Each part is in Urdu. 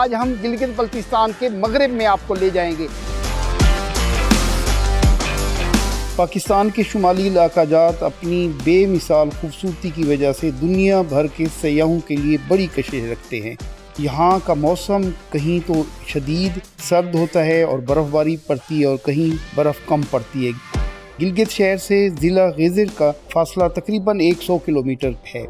آج ہم گلگت بلتستان کے مغرب میں آپ کو لے جائیں گے۔ پاکستان کے شمالی علاقہ جات اپنی بے مثال خوبصورتی کی وجہ سے دنیا بھر کے سیاحوں کے لیے بڑی کشش رکھتے ہیں۔ یہاں کا موسم کہیں تو شدید سرد ہوتا ہے اور برف باری پڑتی ہے اور کہیں برف کم پڑتی ہے۔ گلگت شہر سے ضلع غیزر کا فاصلہ تقریباً 100 کلومیٹر ہے۔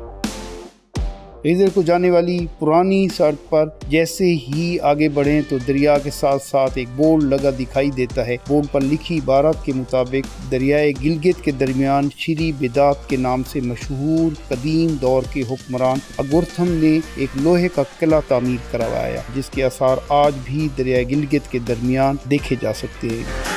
غیزر کو جانے والی پرانی سڑک پر جیسے ہی آگے بڑھیں تو دریا کے ساتھ ساتھ ایک بورڈ لگا دکھائی دیتا ہے۔ بورڈ پر لکھی عبارت کے مطابق دریائے گلگت کے درمیان شری بیدات کے نام سے مشہور قدیم دور کے حکمران اگورتھم نے ایک لوہے کا قلعہ تعمیر کروایا، جس کے آثار آج بھی دریائے گلگت کے درمیان دیکھے جا سکتے ہیں۔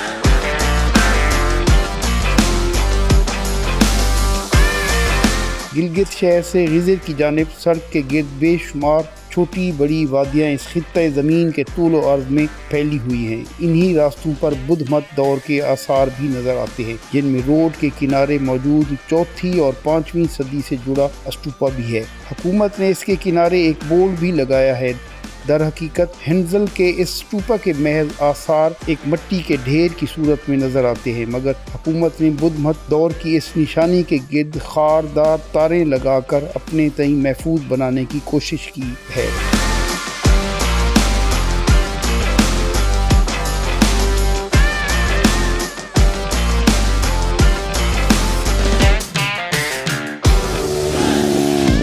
گلگت شہر سے غیزر کی جانب سڑک کے گرد بے شمار چھوٹی بڑی وادیاں اس خطۂ زمین کے طول و عرض میں پھیلی ہوئی ہیں۔ انہی راستوں پر بدھ مت دور کے آثار بھی نظر آتے ہیں، جن میں روڈ کے کنارے موجود 4ویں اور 5ویں صدی سے جڑا استوپا بھی ہے۔ حکومت نے اس کے کنارے ایک بورڈ بھی لگایا ہے۔ در حقیقت ہنزل کے اس اسٹوپا کے محض آثار ایک مٹی کے ڈھیر کی صورت میں نظر آتے ہیں، مگر حکومت نے بدھ مت دور کی اس نشانی کے گرد خاردار تاریں لگا کر اپنے تئیں محفوظ بنانے کی کوشش کی ہے۔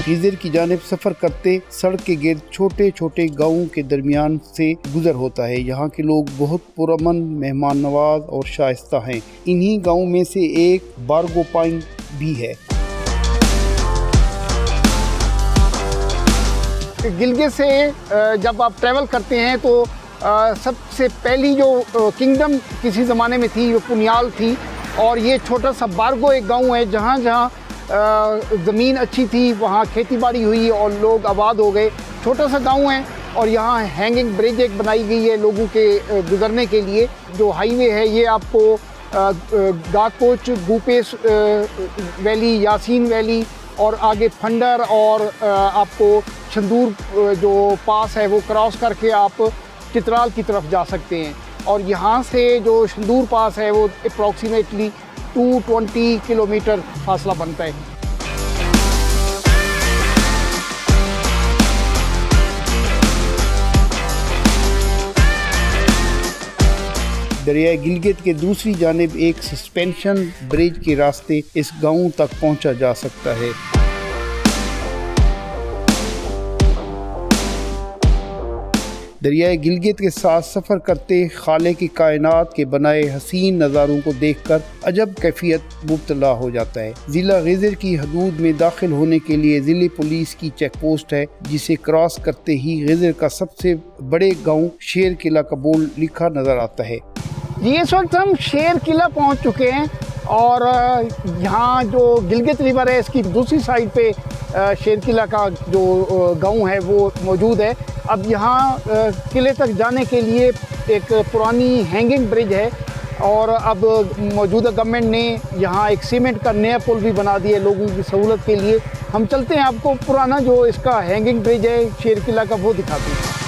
غیزر کی جانب سفر کرتے سڑک کے گرد چھوٹے چھوٹے گاؤں کے درمیان سے گزر ہوتا ہے۔ یہاں کے لوگ بہت پرامن، مہمان نواز اور شائستہ ہیں۔ انہی گاؤں میں سے ایک بارگو پائن بھی ہے۔ گلگت سے جب آپ ٹریول کرتے ہیں تو سب سے پہلی جو کنگڈم کسی زمانے میں تھی وہ پنیال تھی، اور یہ چھوٹا سا بارگو ایک گاؤں ہے۔ جہاں جہاں زمین اچھی تھی وہاں کھیتی باڑی ہوئی اور لوگ آباد ہو گئے۔ چھوٹا سا گاؤں ہے اور یہاں ہینگنگ برج ایک بنائی گئی ہے لوگوں کے گزرنے کے لیے۔ جو ہائی وے ہے یہ آپ کو گاکوچ، گوپیس ویلی، یاسین ویلی اور آگے پھنڈر اور آپ کو شندور جو پاس ہے وہ کراس کر کے آپ چترال کی طرف جا سکتے ہیں۔ اور یہاں سے جو شندور پاس ہے وہ اپروکسیمیٹلی 220 کلومیٹر فاصلہ بنتا ہے۔ دریائے گلگت کے دوسری جانب ایک سسپینشن برج کے راستے اس گاؤں تک پہنچا جا سکتا ہے۔ دریائے گلگت کے ساتھ سفر کرتے خالق کی کائنات کے بنائے حسین نظاروں کو دیکھ کر عجب کیفیت مبتلا ہو جاتا ہے۔ ضلع غیزر کی حدود میں داخل ہونے کے لیے ضلع پولیس کی چیک پوسٹ ہے، جسے کراس کرتے ہی غیزر کا سب سے بڑے گاؤں شیر قلعہ کا بورڈ لکھا نظر آتا ہے۔ جی اس وقت ہم شیر قلعہ پہنچ چکے ہیں، اور یہاں جو گلگت ریور ہے اس کی دوسری سائڈ پہ شیر قلعہ کا جو گاؤں ہے وہ موجود ہے۔ اب یہاں قلعے تک جانے کے لیے ایک پرانی ہینگنگ برج ہے، اور اب موجودہ گورنمنٹ نے یہاں ایک سیمنٹ کا نیا پل بھی بنا دیا ہے لوگوں کی سہولت کے لیے۔ ہم چلتے ہیں، آپ کو پرانا جو اس کا ہینگنگ برج ہے شیر قلعہ کا وہ دکھاتے ہیں۔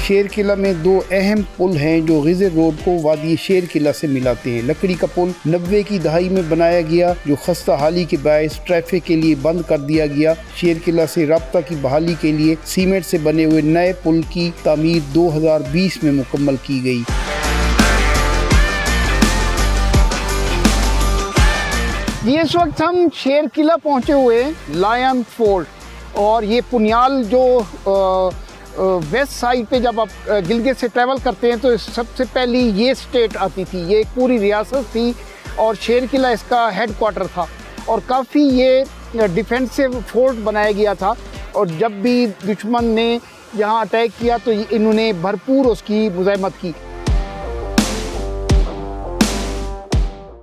شیر قلعہ میں دو اہم پل ہیں جو غیزر روڈ کو وادی شیر قلعہ سے ملاتے ہیں۔ لکڑی کا پل 90 کی دہائی میں بنایا گیا، جو خستہ حالی کے باعث ٹریفک کے لیے بند کر دیا گیا۔ شیر قلعہ سے رابطہ کی بحالی کے لیے سیمنٹ سے بنے ہوئے نئے پل کی تعمیر 2020 میں مکمل کی گئی۔ یہ اس وقت ہم شیر قلعہ پہنچے ہوئے لائن فورٹ، اور یہ پنیال جو ویسٹ سائڈ پہ جب آپ گلگت سے ٹریول کرتے ہیں تو سب سے پہلی یہ اسٹیٹ آتی تھی، یہ ایک پوری ریاست تھی، اور شیر قلعہ اس کا ہیڈ کوارٹر تھا، اور کافی یہ ڈیفینسو فورٹ بنایا گیا تھا، اور جب بھی دشمن نے یہاں اٹیک کیا تو انہوں نے بھرپور اس کی مزاحمت کی۔